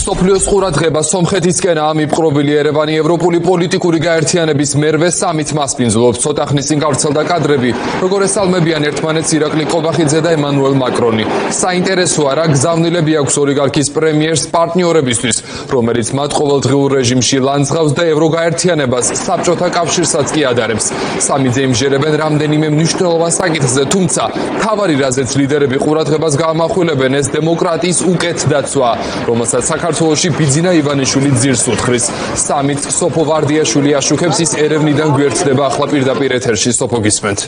სოფლიოს ყურადღება სომხეთისკენ ამიპყრობილი ერევანი ევროპული პოლიტიკური გაერთიანების მერვე სამით მასპინძლობს. ცოტა ხნის წინ გავრცელდა კადრები, როგორ ესალმებიან ერთმანეთს ირაკლი კობახიძე და ემანუელ მაკრონი. საინტერესოა, რა გზავნილები აქვს ოლიგარქის პრემიერს პარტნიორებისთვის, რომელიც მათ ყოველდღიურ რეჟიმში ლანძღავს და ევროგაერთიანებას საბჭოთა კავშირსაც კი ადარებს. სამი ძეიმჟერებენ რამდენიმე მნიშვნელოვან საკითხზე, თუმცა თავარი რაზეც ლიდერები ყურადღებას გაამახვილებენ, ეს დემოკრატიის უკეთდაცვა, რომელსაც საქართველოში ბიძინა ივანიშვილი ძირს უთხრის. სამით სოფო ვარდიაშვილი აშუქებს, ის ერევნიდან გვერდდება ახლა პირდაპირ ეთერში. სოფო, გისმენთ.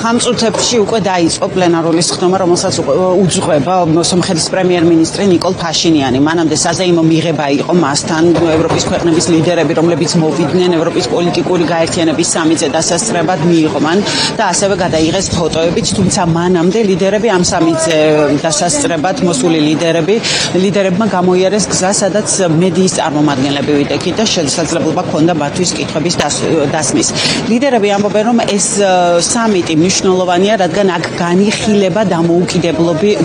ამ წუთებში უკვე დაიწყო პლენარული სხდომა, რომელსაც უძღვება სომხეთის პრემიერ-მინისტრი ნიკოლ ფაშინიანი. მანამდე საზეიმო მიღება იყო მასთან ევროპის ქვეყნების ლიდერები, რომლებიც მოვიდნენ ევროპის პოლიტიკური გაერთიანების სამიტზე დასასწრებად მიიღო და ასევე გადაიღეს ფოტოებიც, თუმცა მანამდე ლიდერები ამ სამიტზე დასასწრებად მოსული ლიდერებმა გამოიარეს გზა, სადაც მედიის წარმომადგენლები ვიდექით და შესაძლებლობა ჰქონდა მათთვის კითხვების დასმის. ლიდერები ამბობენ, რომ ეს სამიტი მნიშვნელოვანია, რადგან აქ განიხილება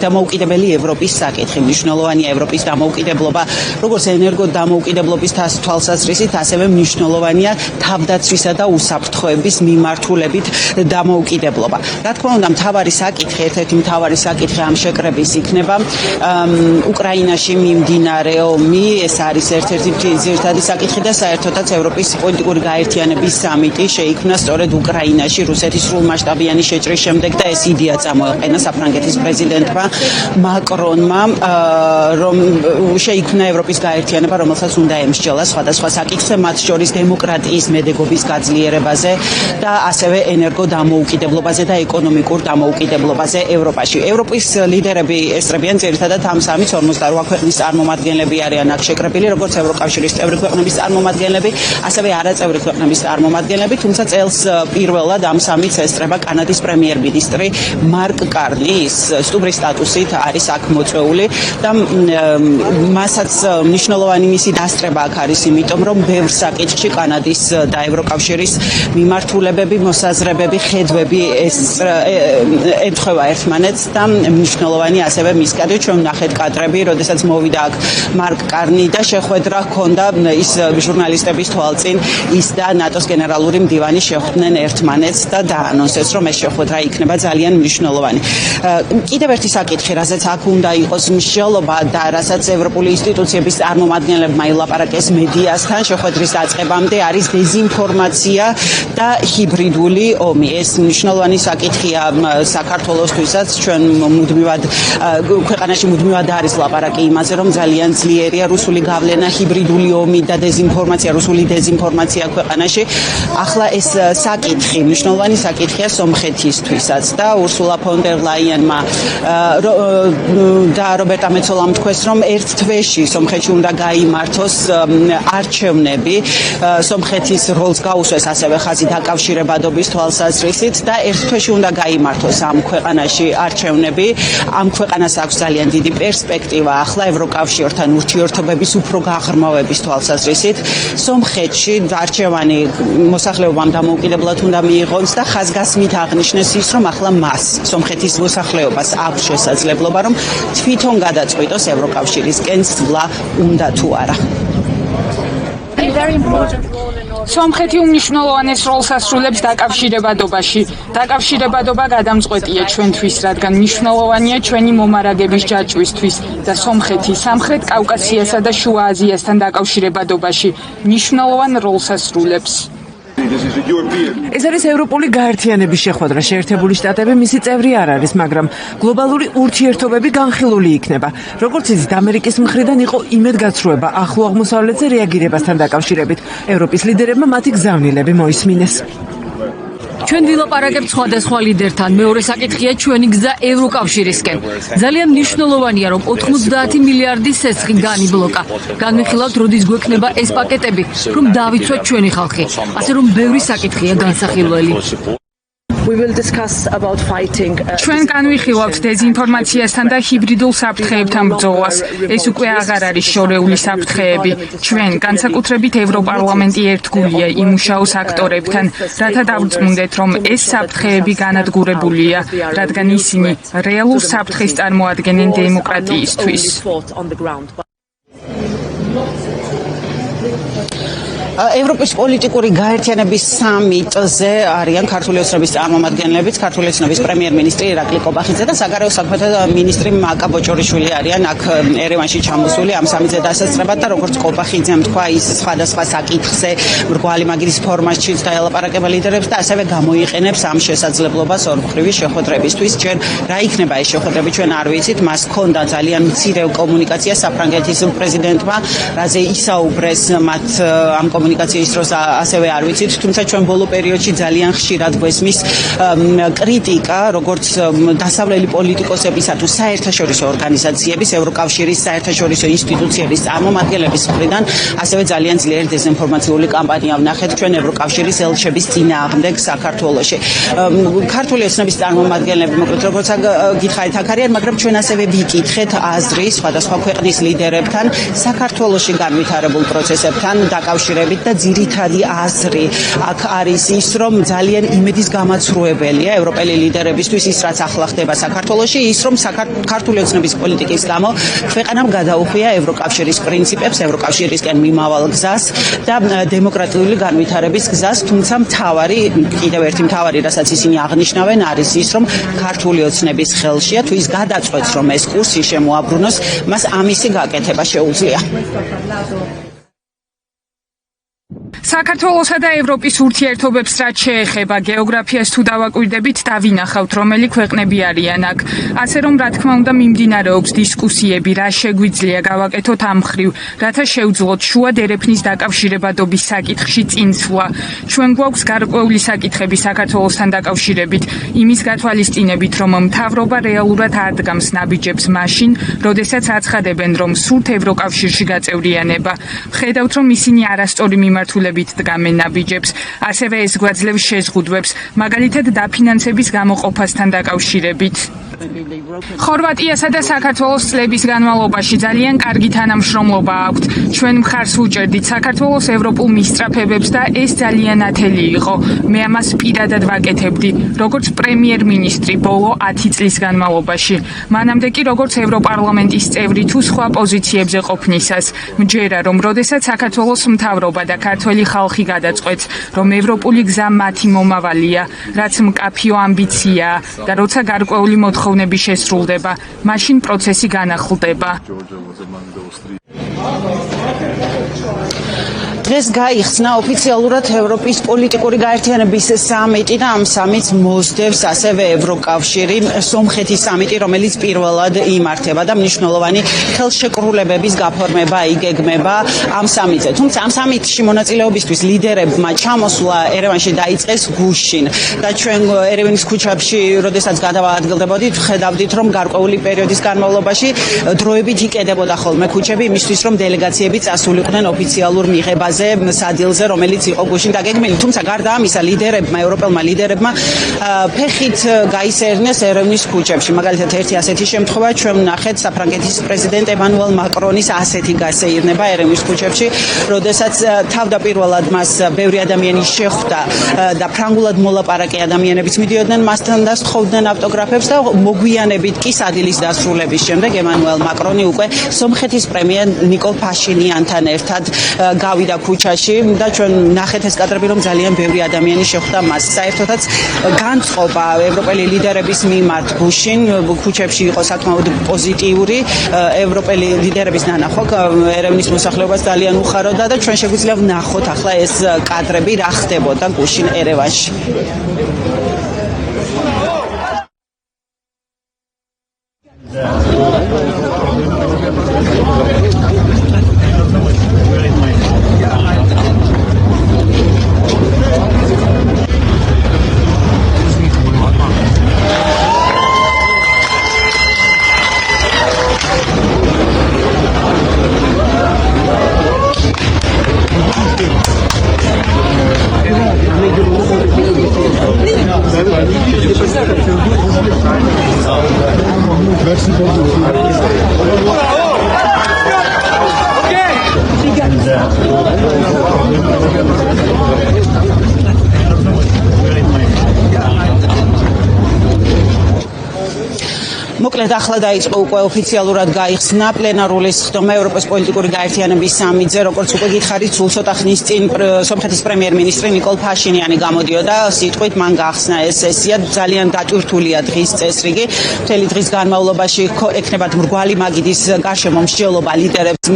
დამოუკიდებელი ევროპის საკითხი. მნიშვნელოვანია ევროპის დამოუკიდებლობა, როგორც ენერგო დამოუკიდებლობის თვალსაზრისით, ასევე მნიშვნელოვანია თავდაცვისა და უსაფრთხოების მიმართულებით დამოუკიდებლობა. რა თქმა უნდა, ერთ-ერთი მთავარი საკითხი ამ შეკრების იქნება უკრაინაში მიმდინარე ომი. ეს არის ერთ-ერთი ძირითადი საკითხი და საერთოდაც ევროპის პოლიტიკური გაერთიანების სამიტი შეიქმნა სწორედ უკრაინაში რუსეთის სრულმასშტაბიანი შეჭრის შემდეგ და ეს იდეა წამოეყენა საფრანგეთის პრეზიდენტმა მაკრონმა, რომ შეიქმნა ევროპის გაერთიანება, რომელსაც უნდა ემსჯელა სხვადასხვა საკითხზე, მათ შორის დემოკრატიის მედეგობის გაძლიერებაზე და ასევე ენერგო დამოუკიდებლობაზე და ეკონომიკურ დამოუკიდებლობაზე ევროპაში. ევროპის ლიდერები ესწრებიან ძირითადად ამ სამის 48 ქვეყნის წარმომადგენლები არიან აქ შეკრებილი, როგორც ევროკავშირის წევრი ქვეყნების წარმომადგენლები, ასევე არაწევრი ქვეყნების წარმომადგენლები, თუმცა წელს პირველად ამ სამის ესწრება კანადის პრემიერ-მინისტრი მარკ კარნი, ის სტუმრის სტატუსით არის აქ მოწვეული და მასაც მნიშვნელოვანი მისი დასწრება აქ არის, იმიტომ რომ ბევრ საკითხში კანადის და ევროკავშირის მიმართულებები, მოსაზრებები, ხედვები ემთხვევა ერთმანეთს და მნიშვნელოვანი ასევე მისკადრი, ჩვენ ვნახეთ კადრები, როდესაც მოვიდა აქ მარკ კარნი და შეხვედრა ჰქონდა, ის ჟურნალისტების თვალწინ ის და ნატოს გენერალური მდივანი შეხვდნენ ერთმანეთს და დაანონსეს, რომ ეს შეხვედრა იქნება ძალიან მნიშვნელოვანი. კიდევ ერთი საკითხი, რაზეც აქ უნდა იყოს მსჯელობა და რასაც ევროპული ინსტიტუციების წარმომადგენლებმა ილაპარაკეს მედიასთან შეხვედრის დაწყებამდე, არის დეზინფორმაცია და ჰიბრიდული ომი. ეს მნიშვნელოვანი საკითხია საქართველოსთვისაც. ჩვენ ქვეყანაში მუდმივად არის ლაპარაკი იმაზე, რომ ძალიან ძლიერია რუსული გავლენა, ჰიბრიდული ომი და დეზინფორმაცია, რუსული დეზინფორმაცია ქვეყანაში. ახლა ეს საკითხი, მნიშვნელოვანი საკითხია სომხეთისთვისაც და ურსულა ფონ დერ ლაიენმა და რობერტა მეცოლამ თქვეს, რომ ერთ თვეში სომხეთში უნდა გაიმართოს არჩევნები, სომხეთის როლს გაუსვეს ასევე ხაზი დაკავშირებადობის თვალსაზრისით და ერთ თვეში უნდა გაიმართოს ამ ქვეყანაში არჩევნები. ამ ქვეყანას აქვს ძალიან დიდი პერსპექტივა ახლა ევროკავშირთან ურთიერთობების უფრო გაღრმავების თვალსაზრისით. სომხეთში არჩევანი მოსახლეობამ დამოუკიდებლად უნდა მიიღოს და ხაზგასმით აღნიშნეს ის, რომ ახლა მას სომხეთის მოსახლეობას აქვს შესაძლებლობა, რომ თვითონ გადაწყვიტოს ევროკავშირისკენ სვლა უნდა თუ არა. სომხეთი უმნიშვნელოვანეს როლს ასრულებს დაკავშირებადობაში. დაკავშირებადობა გადამწყვეტია ჩვენთვის, რადგან მნიშვნელოვანია ჩვენი მომარაგების ჯაჭვისთვის და სომხეთი სამხრეთ კავკასიასა და შუა აზიასთან დაკავშირებადობაში მნიშვნელოვან როლს ასრულებს. ეს არის ევროპული გაერთიანების შეხვედრა. შეერთებული შტატები მისი წევრი არ არის, მაგრამ გლობალური ურთიერთობები განხილული იქნება. როგორც იცით, ამერიკის მხრიდან იყო იმედგაცრუება ახლო აღმოსავლეთზე რეაგირებასთან დაკავშირებით. ევროპის ლიდერებმა მათი გზავნილები მოისმინეს. ჩვენ ვილაპარაკებთ სხვადასხვა ლიდერთან. მეორე საკითხია ჩვენი გზა ევროკავშირისკენ. ძალიან მნიშვნელოვანია, რომ 90 მილიარდის სესხი განიბლოკა. განვიხილავთ, როდის გვექნება ეს პაკეტები, რომ დავიცვათ ჩვენი ხალხი. ასე რომ ბევრი საკითხია განსახილველი. We will discuss about fighting ჩვენ განვიხილავთ დეზინფორმაციასთან და ჰიბრიდულ საფრთხეებთან ბრძოლას. ეს უკვე აღარ არის შორეული საფრთხეები. ჩვენ განსაკუთრებით ევროპარლამენტი ერთგულია იმუშაოს აქტორებთან, რათა დავწმუნდეთ, რომ ეს საფრთხეები განადგურებულია, რადგან ისინი რეალურ საფრთხეს წარმოადგენენ დემოკრატიისთვის. ევროპის პოლიტიკური გაერთიანების სამიტზე არიან ქართული ოცნების წარმომადგენლებიც, ქართული ოცნების პრემიერ-მინისტრი ირაკლი კობახიძე და საგარეო საქმეთა მინისტრი მაკა ბოჭორიშვილი არიან აქ ერევანში ჩამოსული ამ სამიტზე დასასწრებად და როგორც კობახიძემ თქვა, ის სხვადასხვა საკითხზე მრგვალი მაგირის ფორმატშიც დაელაპარაკება ლიდერებს და ასევე გამოიყენებს ამ შესაძლებლობას ორმხრივი შეხვედრებისთვის. ჯერ რა იქნება ეს შეხვედრები ჩვენ არ ვიცით, მას ჰქონდა ძალიან მცირე კომუნიკაცია საფრანგეთის პრეზიდენტმა, რაზე ისაუბრეს მათ ამ კომუნიკაციის დროს ასევე არ ვიცით, თუმცა ჩვენ ბოლო პერიოდში ძალიან ხშირად გვესმის კრიტიკა, როგორც დასავლელი პოლიტიკოსებისა თუ საერთაშორისო ორგანიზაციების, ევროკავშირის საერთაშორისო ინსტიტუციების წარმომადგენლების მხრიდან, ასევე ძალიან ძლიერი დეზინფორმაციული კამპანია ვნახეთ ჩვენ ევროკავშირის ელჩების წინააღმდეგ საქართველოში. ქართული ოცნების წარმომადგენლები, მოკლედ როგორც გითხარით, აქ არიან, მაგრამ ჩვენ ასევე ვიკითხეთ აზრი სხვადასხვა ქვეყნის ლიდერებთან საქართველოში განვითარებულ პროცესებთან დაკავშირებით და ძირითადი აზრი აქ არის ის, რომ ძალიან იმედის გამაცრუებელია ევროპელი ლიდერებისთვის ის, რაც ახლა ხდება საქართველოში, ის, რომ ქართული ოცნების პოლიტიკის გამო ქვეყანამ გადაუხვია ევროკავშირის პრინციპებს, ევროკავშირისკენ მიმავალ გზას და დემოკრატიული განვითარების გზას, თუმცა კიდევ ერთი მთავარი, რასაც ისინი აღნიშნავენ, არის ის, რომ ქართული ოცნების ხელშია, თუ ის გადაწყვეტს, რომ ეს კურსი შემოაბრუნოს, მას ამისი გაკეთება შეუძლია. საქართველოსა და ევროპის ურთიერთობებს რაც შეეხება გეოგრაფიას თუ დავაკვირდებით, დავინახავთ, რომელი ქვეყნები არიან აქ. ასე რომ, რა თქმა უნდა, მიმდინარეობს დისკუსიები, რა შეგვიძლია გავაკეთოთ ამ მხრივ, რათა შევძლოთ შუა დერეფნის დაკავშირებადობის საკითხში წინსვლა. ჩვენ გვაქვს გარკვეული საკითხები საქართველოსთან დაკავშირებით, იმის გათვალისწინებით, რომ მთავრობა რეალურად არ დგამს ნაბიჯებს მაშინ, როდესაც აცხადებენ, რომ სურთ ევროკავშირში გაწევრიანება. ხედავთ, რომ ისინი არასწორი მიმართულებით დგამენ ნაბიჯებს, ასევე ეს გვაძლევს შეზღუდვებს, მაგალითად დაფინანსების გამოყოფასთან დაკავშირებით. ხორვატიასა და საქართველოს წლების განმავლობაში ძალიან კარგი თანამშრომლობა აქვთ. ჩვენ მხარს ვუჭერდით საქართველოს ევროპულ მისწრაფებებს და ეს ძალიან ათელი იყო. მე ამას პირადად ვაკეთებდი, როგორც პრემიერ-მინისტრი ბოლო 10 წლის განმავლობაში. მანამდე კი როგორც ევროპარლამენტის წევრი თუ სხვა პოზიციებზე ყოფნისას. მჯერა, რომ როდესაც საქართველოს მთავრობა და ქართველი ხალხი გადაწყვეტს, რომ ევროპული გზა მათი მომავალია, რაც მკაფიო ამბიციაა და როცა გარკვეული მოთხოვნები შესრულდება, მაშინ პროცესი განახლდება. დღეს გაიხსნა ოფიციალურად ევროპის პოლიტიკური გაერთიანების სამიტი და ამ სამიტს მოსდევს ასევე ევროკავშირი, სომხეთის სამიტი, რომელიც პირველად იმართება და მნიშვნელოვანი ხელშეკრულებების გაფორმება იგეგმება ამ სამიტზე. თუმცა ამ სამიტში მონაწილეობისთვის ლიდერებმა ჩამოსვლა ერევანში დაიწყეს გუშინ და ჩვენ ერევნის ქუჩებში, როდესაც გადავაადგილდებოდით, ხედავდით, რომ გარკვეული პერიოდის განმავლობაში დროებით იკედებოდა ხოლმე ქუჩები იმისთვის, რომ დელეგაციები წასულიყვნენ ოფიციალურ მიღებაზე სადილზე, რომელიც იყო გუშინ დაგეგმილი. თუმცა გარდა ამისა, ევროპელმა ლიდერებმა ფეხით გაისერნეს ერევნის ქუჩებში. მაგალითად, ერთი ასეთი შემთხვევა ჩვენ ვნახეთ საფრანგეთის პრეზიდენტ ემანუელ მაკრონის ასეთი გასეირნება ერევნის ქუჩებში, როდესაც თავდაპირველად მას ბევრი ადამიანი შეხვდა და ფრანგულად მოლაპარაკე ადამიანებიც მიდიოდნენ მასთან და სთხოვდნენ ავტოგრაფებს და მოგვიანებით კი სადილის დასრულების შემდეგ ემანუელ მაკრონი უკვე სომხეთის პრემიერ ნიკოლ ფაშინიანთან ერთად გავიდა ქუჩაში და ჩვენ ნახეთ ეს კადრები, რომ ძალიან ბევრი ადამიანი შეხვდა მას. საერთოდაც განწყობა ევროპელი ლიდერების მიმართ გუშინ ქუჩებში იყო საკმაოდ პოზიტიური. ევროპელი ლიდერების ნანახვა ერევნის მოსახლეობას ძალიან უხაროდა და ჩვენ შეგვიძლია ვნახოთ ახლა ეს კადრები რა ხდებოდა გუშინ ერევანში. მოკლედ ახლა დაიწყო უკვე ოფიციალურად გაიხსნა პლენარული სხდომა ევროპის პოლიტიკური გაერთიანების სამიტზე, როგორც უკვე გითხარით, სულ ცოტა ხნის წინ სომხეთის პრემიერ-მინისტრი ნიკოლ ფაშინიანი გამოდიოდა, სიტყვით მან გაახსნა ეს სესია, ძალიან დატვირთულია დღის წესრიგი, მთელი დღის განმავლობაში ექნებათ მრგვალი მაგიდის გარშემო მსჯელობა ლიდერებს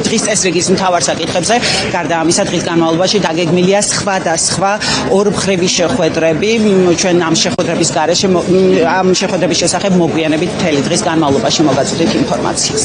დღის წესრიგის მთავარ საკითხებზე, გარდა ამისა დღის განმავლობაში დაგეგმილია სხვა და სხვა ორმხრივი შეხვედრები, ჩვენ ამ შეხვედრების გარეშე ამ შეხვედრების შესახებ მოგვიანებით მთელი დღის განმავლობაში მოგაწვდით ინფორმაციას.